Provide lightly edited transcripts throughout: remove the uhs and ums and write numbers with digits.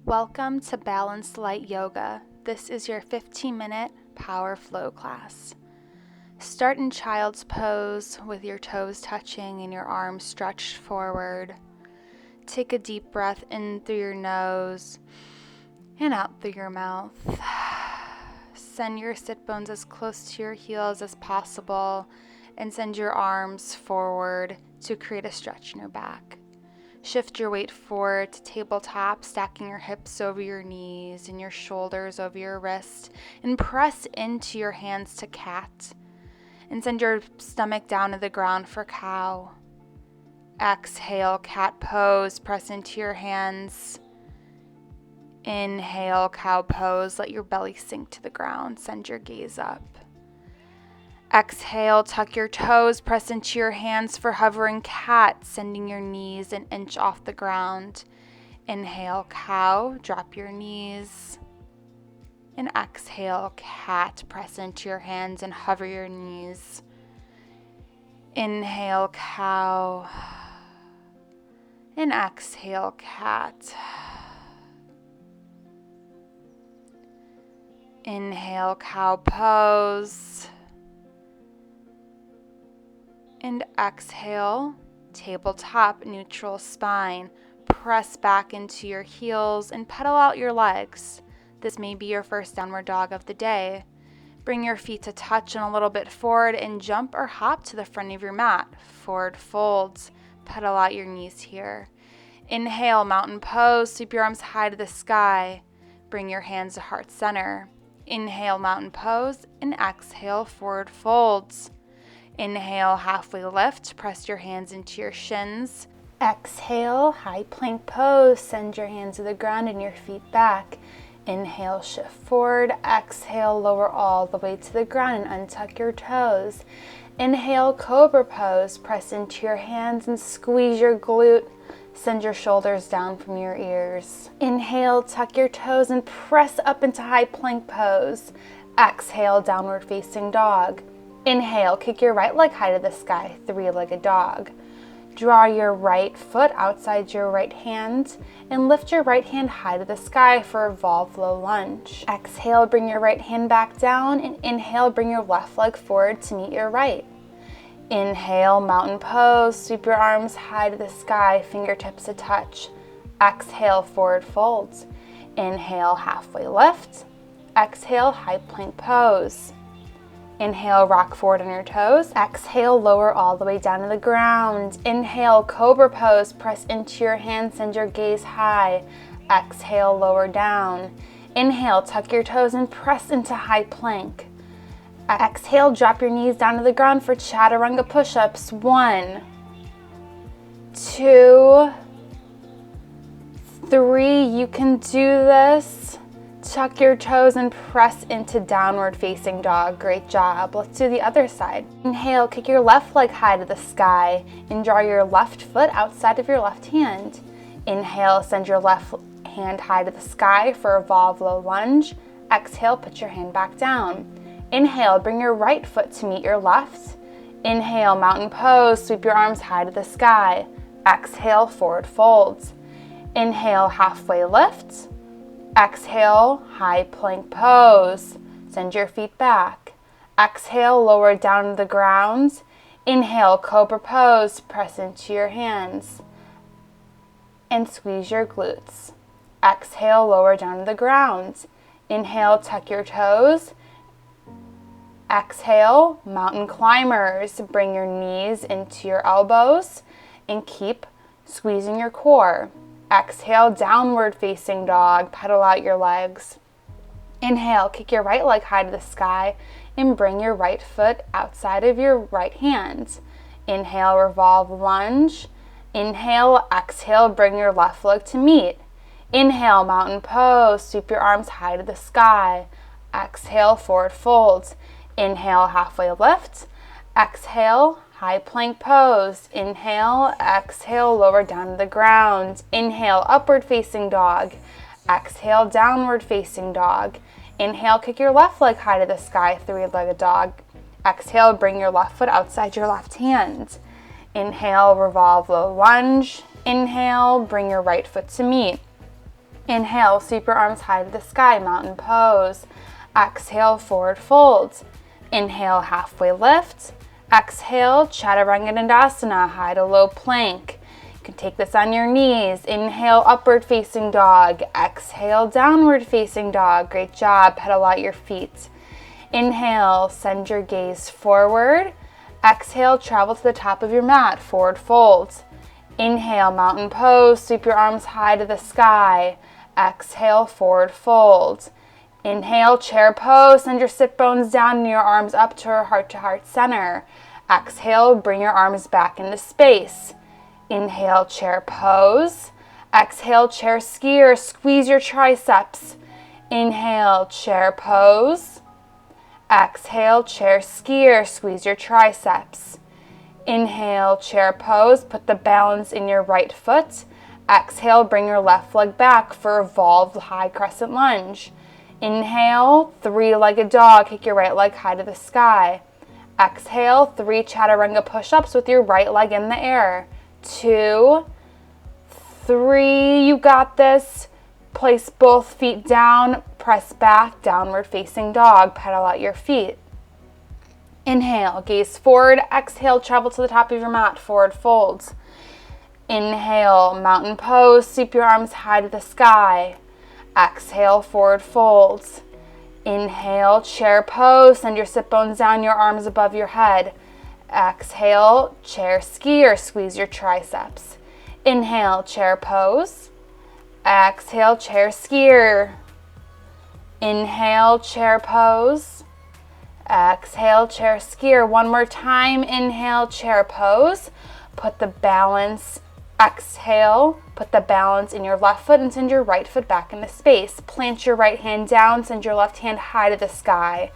Welcome to Balanced Light Yoga. This is your 15-minute power flow class. Start in child's pose with your toes touching and your arms stretched forward. Take a deep breath in through your nose and out through your mouth. Send your sit bones as close to your heels as possible and send your arms forward to create a stretch in your back. Shift your weight forward to tabletop, stacking your hips over your knees and your shoulders over your wrist, and press into your hands to cat. And send your stomach down to the ground for cow. Exhale, cat pose, press into your hands. Inhale, cow pose, let your belly sink to the ground, send your gaze up. Exhale, tuck your toes, press into your hands for hovering cat, sending your knees an inch off the ground. Inhale, cow, drop your knees. And exhale, cat, press into your hands and hover your knees. Inhale, cow. And exhale, cat. Inhale, cow pose. And exhale, tabletop, neutral spine. Press back into your heels and pedal out your legs. This may be your first downward dog of the day. Bring your feet to touch and a little bit forward and jump or hop to the front of your mat. Forward folds. Pedal out your knees here. Inhale, mountain pose. Sweep your arms high to the sky. Bring your hands to heart center. Inhale, mountain pose, and exhale, forward folds. Inhale, halfway lift, press your hands into your shins. Exhale, high plank pose, send your hands to the ground and your feet back. Inhale, shift forward. Exhale, lower all the way to the ground and untuck your toes. Inhale, cobra pose, press into your hands and squeeze your glute. Send your shoulders down from your ears. Inhale, tuck your toes and press up into high plank pose. Exhale, downward facing dog. Inhale, kick your right leg high to the sky, three-legged dog. Draw your right foot outside your right hand and lift your right hand high to the sky for a low lunge. Exhale, bring your right hand back down, and inhale, bring your left leg forward to meet your right. Inhale, mountain pose, sweep your arms high to the sky, fingertips to touch. Exhale, forward folds. Inhale, halfway lift. Exhale, high plank pose. Inhale, rock forward on your toes. Exhale, lower all the way down to the ground. Inhale, cobra pose, press into your hands, send your gaze high. Exhale, lower down. Inhale, tuck your toes and press into high plank. Exhale, drop your knees down to the ground for chaturanga push-ups. 1, 2, 3. You can do this. Tuck your toes and press into downward facing dog. Great job. Let's do the other side. Inhale, kick your left leg high to the sky and draw your left foot outside of your left hand. Inhale, send your left hand high to the sky for a low lunge. Exhale, put your hand back down. Inhale, bring your right foot to meet your left. Inhale, mountain pose, sweep your arms high to the sky. Exhale, forward folds. Inhale, halfway lift. Exhale, high plank pose. Send your feet back. Exhale, lower down to the ground. Inhale, cobra pose, press into your hands. And squeeze your glutes. Exhale, lower down to the ground. Inhale, tuck your toes. Exhale, mountain climbers. Bring your knees into your elbows and keep squeezing your core. Exhale, downward facing dog. Pedal out your legs. Inhale, kick your right leg high to the sky and bring your right foot outside of your right hand. Inhale, revolve lunge. Inhale, exhale, bring your left leg to meet. Inhale, mountain pose. Sweep your arms high to the sky. Exhale, forward folds. Inhale, halfway lift. Exhale, high plank pose. Inhale, exhale, lower down to the ground. Inhale, upward facing dog. Exhale, downward facing dog. Inhale, kick your left leg high to the sky, three-legged dog. Exhale, bring your left foot outside your left hand. Inhale, revolve low lunge. Inhale, bring your right foot to meet. Inhale, sweep your arms high to the sky, mountain pose. Exhale, forward fold. Inhale, halfway lift. Exhale, chaturanga dandasana, high to low plank. You can take this on your knees. Inhale, upward facing dog. Exhale, downward facing dog. Great job. Pedal out your feet. Inhale, send your gaze forward. Exhale, travel to the top of your mat, forward fold. Inhale, mountain pose, sweep your arms high to the sky. Exhale, forward fold. Inhale, chair pose, send your sit bones down and your arms up to heart center. Exhale, bring your arms back into space. Inhale, chair pose. Exhale, chair skier, squeeze your triceps. Inhale, chair pose. Exhale, chair skier, squeeze your triceps. Inhale, chair pose, put the balance in your right foot. Exhale, bring your left leg back for evolved high crescent lunge. Inhale, three-legged dog, kick your right leg high to the sky. Exhale, 3 chaturanga push-ups with your right leg in the air. 2, 3, you got this. Place both feet down, press back, downward facing dog, pedal out your feet. Inhale, gaze forward. Exhale, travel to the top of your mat, forward folds. Inhale, mountain pose, sweep your arms high to the sky. Exhale, forward folds. Inhale, chair pose, send your sit bones down, your arms above your head. Exhale, chair skier, squeeze your triceps. Inhale, chair pose. Exhale, chair skier. Inhale, chair pose. Exhale, chair skier. One more time. Inhale, chair pose. Put the balance, exhale, put the balance in your left foot and send your right foot back into space. Plant your right hand down, send your left hand high to the sky.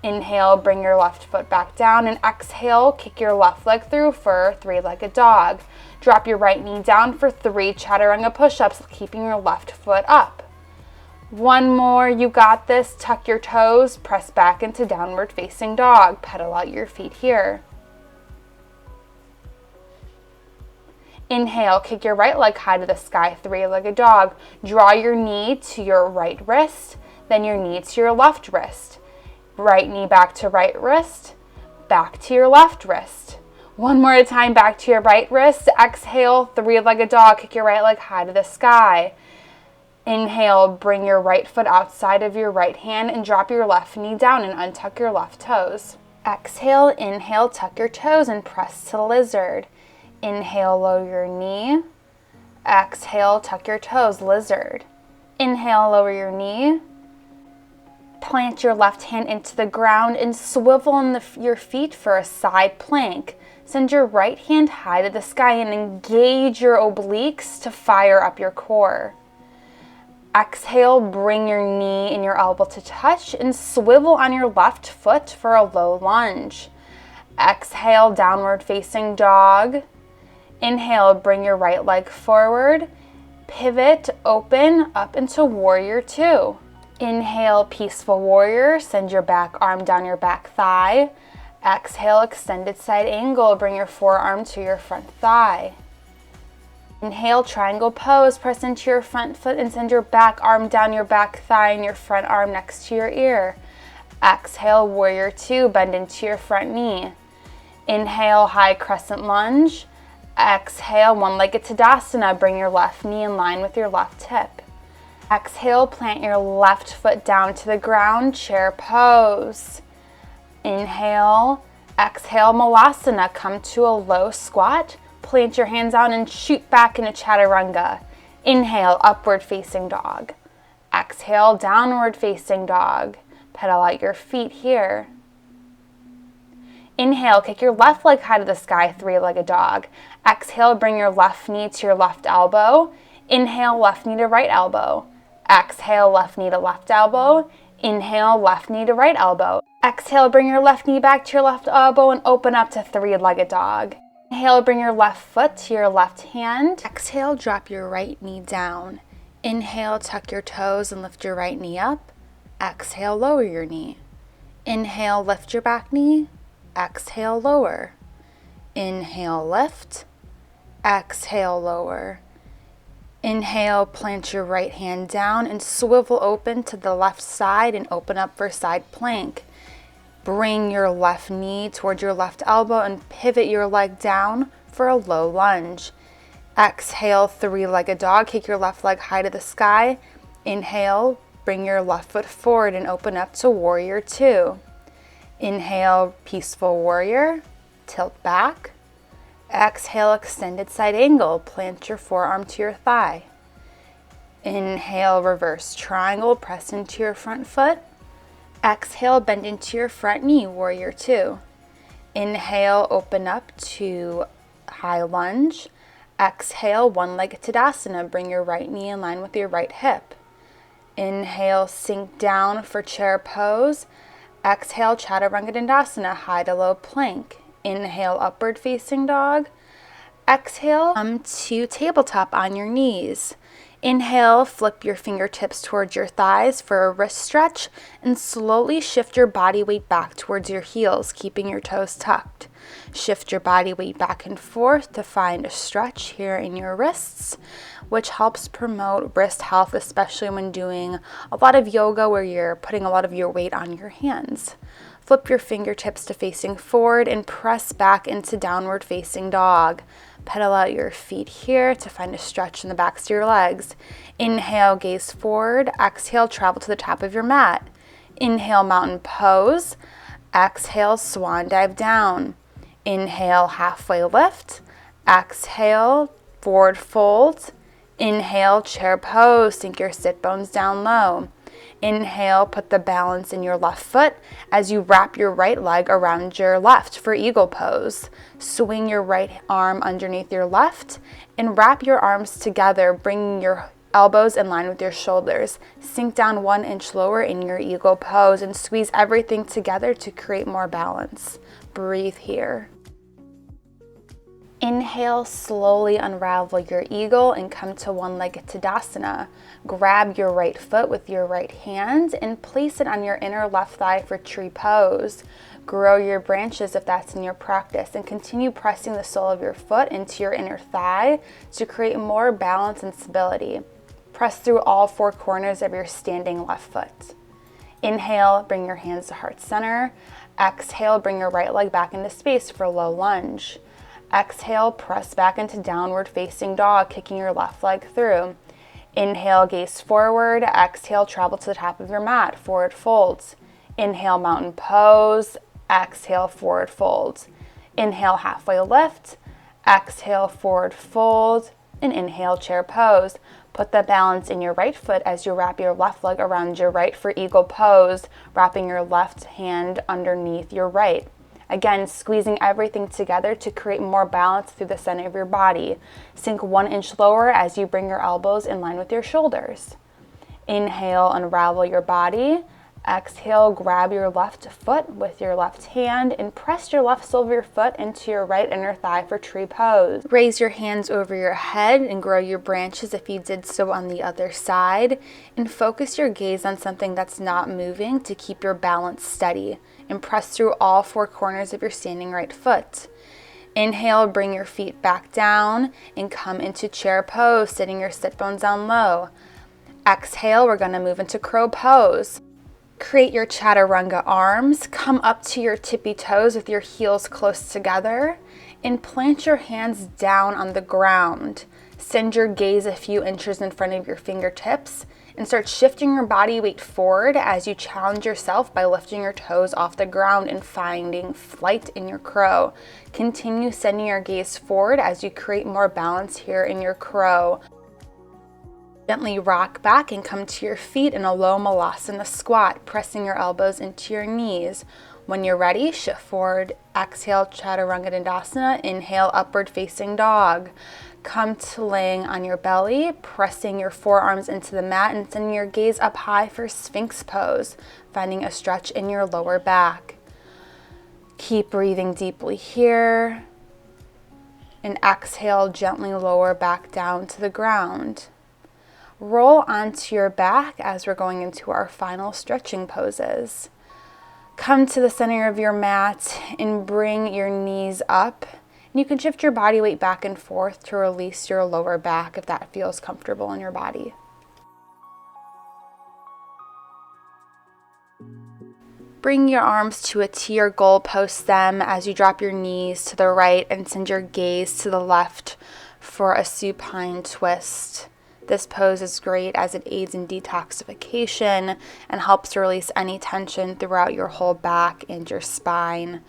Inhale, bring your left foot back down, and exhale, kick your left leg through for three-legged dog. Drop your right knee down for 3 chaturanga push-ups, keeping your left foot up. One more, you got this. Tuck your toes, press back into downward facing dog. Pedal out your feet here. Inhale, kick your right leg high to the sky, three-legged dog. Draw your knee to your right wrist, then your knee to your left wrist. Right knee back to right wrist, back to your left wrist. One more at a time, back to your right wrist. Exhale, three-legged dog, kick your right leg high to the sky. Inhale, bring your right foot outside of your right hand and drop your left knee down and untuck your left toes. Exhale, inhale, tuck your toes and press to lizard. Inhale, lower your knee. Exhale, tuck your toes, lizard. Inhale, lower your knee. Plant your left hand into the ground and swivel in your feet for a side plank. Send your right hand high to the sky and engage your obliques to fire up your core. Exhale, bring your knee and your elbow to touch and swivel on your left foot for a low lunge. Exhale, downward facing dog. Inhale, bring your right leg forward. Pivot, open up into warrior 2. Inhale, peaceful warrior. Send your back arm down your back thigh. Exhale, extended side angle. Bring your forearm to your front thigh. Inhale, triangle pose. Press into your front foot and send your back arm down your back thigh and your front arm next to your ear. Exhale, warrior 2. Bend into your front knee. Inhale, high crescent lunge. Exhale, one-legged Tadasana. Bring your left knee in line with your left hip. Exhale, plant your left foot down to the ground, chair pose. Inhale, exhale, Malasana. Come to a low squat. Plant your hands out and shoot back into chaturanga. Inhale, upward facing dog. Exhale, downward facing dog. Pedal out your feet here. Inhale, kick your left leg high to the sky, three-legged dog. Exhale, bring your left knee to your left elbow. Inhale, left knee to right elbow. Exhale, left knee to left elbow. Inhale, left knee to right elbow. Exhale, bring your left knee back to your left elbow and open up to three-legged dog. Inhale, bring your left foot to your left hand. Exhale, drop your right knee down. Inhale, tuck your toes and lift your right knee up. Exhale, lower your knee. Inhale, lift your back knee. Exhale, lower. Inhale, lift. Exhale, lower. Inhale, plant your right hand down and swivel open to the left side and open up for side plank. Bring your left knee towards your left elbow and pivot your leg down for a low lunge. Exhale, three-legged dog. Kick your left leg high to the sky. Inhale, bring your left foot forward and open up to warrior two. Inhale, peaceful warrior. Tilt back. Exhale, extended side angle. Plant your forearm to your thigh. Inhale, reverse triangle. Press into your front foot. Exhale, bend into your front knee, warrior two. Inhale, open up to high lunge. Exhale, one-legged Tadasana. Bring your right knee in line with your right hip. Inhale, sink down for chair pose. Exhale, chaturanga, high to low plank. Inhale, upward facing dog. Exhale, come to tabletop on your knees. Inhale, flip your fingertips towards your thighs for a wrist stretch and slowly shift your body weight back towards your heels, keeping your toes tucked. Shift your body weight back and forth to find a stretch here in your wrists, which helps promote wrist health, especially when doing a lot of yoga where you're putting a lot of your weight on your hands. Flip your fingertips to facing forward and press back into downward facing dog. Pedal out your feet here to find a stretch in the backs of your legs. Inhale, gaze forward. Exhale, travel to the top of your mat. Inhale, mountain pose. Exhale, swan dive down. Inhale, halfway lift. Exhale, forward fold. Inhale, chair pose. Sink your sit bones down low. Inhale, put the balance in your left foot as you wrap your right leg around your left for eagle pose. Swing your right arm underneath your left and wrap your arms together, bringing your elbows in line with your shoulders. Sink down 1 inch lower in your eagle pose and squeeze everything together to create more balance. Breathe here. Inhale, slowly unravel your eagle and come to one-legged Tadasana. Grab your right foot with your right hand and place it on your inner left thigh for tree pose. Grow your branches if that's in your practice and continue pressing the sole of your foot into your inner thigh to create more balance and stability. Press through all 4 corners of your standing left foot. Inhale, bring your hands to heart center. Exhale, bring your right leg back into space for low lunge. Exhale, press back into downward facing dog, kicking your left leg through. Inhale, gaze forward. Exhale, travel to the top of your mat, forward folds. Inhale, mountain pose. Exhale, forward fold. Inhale, halfway lift. Exhale, forward fold. And inhale, chair pose. Put the balance in your right foot as you wrap your left leg around your right for eagle pose, wrapping your left hand underneath your right. Again, squeezing everything together to create more balance through the center of your body. Sink 1 inch lower as you bring your elbows in line with your shoulders. Inhale, unravel your body. Exhale, grab your left foot with your left hand and press your left sole of your foot into your right inner thigh for tree pose. Raise your hands over your head and grow your branches if you did so on the other side. And focus your gaze on something that's not moving to keep your balance steady. And press through all 4 corners of your standing right foot. Inhale, bring your feet back down and come into chair pose, sitting your sit bones down low. Exhale, we're going to move into crow pose. Create your chaturanga arms. Come up to your tippy toes with your heels close together and plant your hands down on the ground. Send your gaze a few inches in front of your fingertips and start shifting your body weight forward as you challenge yourself by lifting your toes off the ground and finding flight in your crow. Continue sending your gaze forward as you create more balance here in your crow. Gently rock back and come to your feet in a low malasana squat, pressing your elbows into your knees. When you're ready, shift forward. Exhale, chaturanga. Inhale, upward facing dog. Come to laying on your belly, pressing your forearms into the mat and sending your gaze up high for Sphinx Pose, finding a stretch in your lower back. Keep breathing deeply here. And exhale, gently lower back down to the ground. Roll onto your back as we're going into our final stretching poses. Come to the center of your mat and bring your knees up And you can shift your body weight back and forth to release your lower back if that feels comfortable in your body. Bring your arms to a T or goalpost them as you drop your knees to the right and send your gaze to the left for a supine twist. This pose is great as it aids in detoxification and helps to release any tension throughout your whole back and your spine.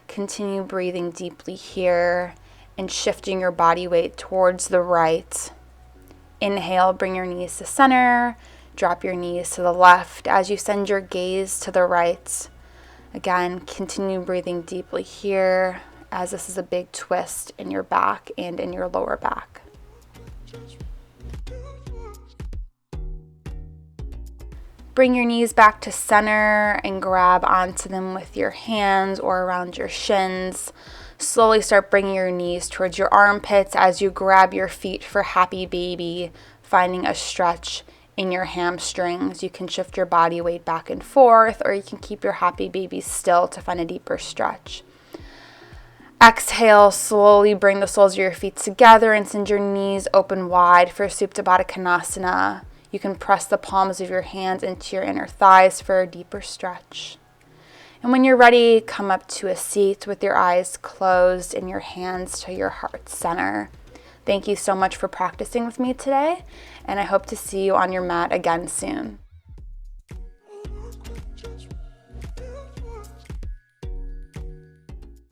Continue breathing deeply here and shifting your body weight towards the right. Inhale, bring your knees to center. Drop your knees to the left as you send your gaze to the right. Again, continue breathing deeply here as this is a big twist in your back and in your lower back. Bring your knees back to center and grab onto them with your hands or around your shins. Slowly start bringing your knees towards your armpits as you grab your feet for happy baby, finding a stretch in your hamstrings. You can shift your body weight back and forth, or you can keep your happy baby still to find a deeper stretch. Exhale, slowly bring the soles of your feet together and send your knees open wide for Supta Baddha Konasana. You can press the palms of your hands into your inner thighs for a deeper stretch. And when you're ready, come up to a seat with your eyes closed and your hands to your heart center. Thank you so much for practicing with me today, and I hope to see you on your mat again soon.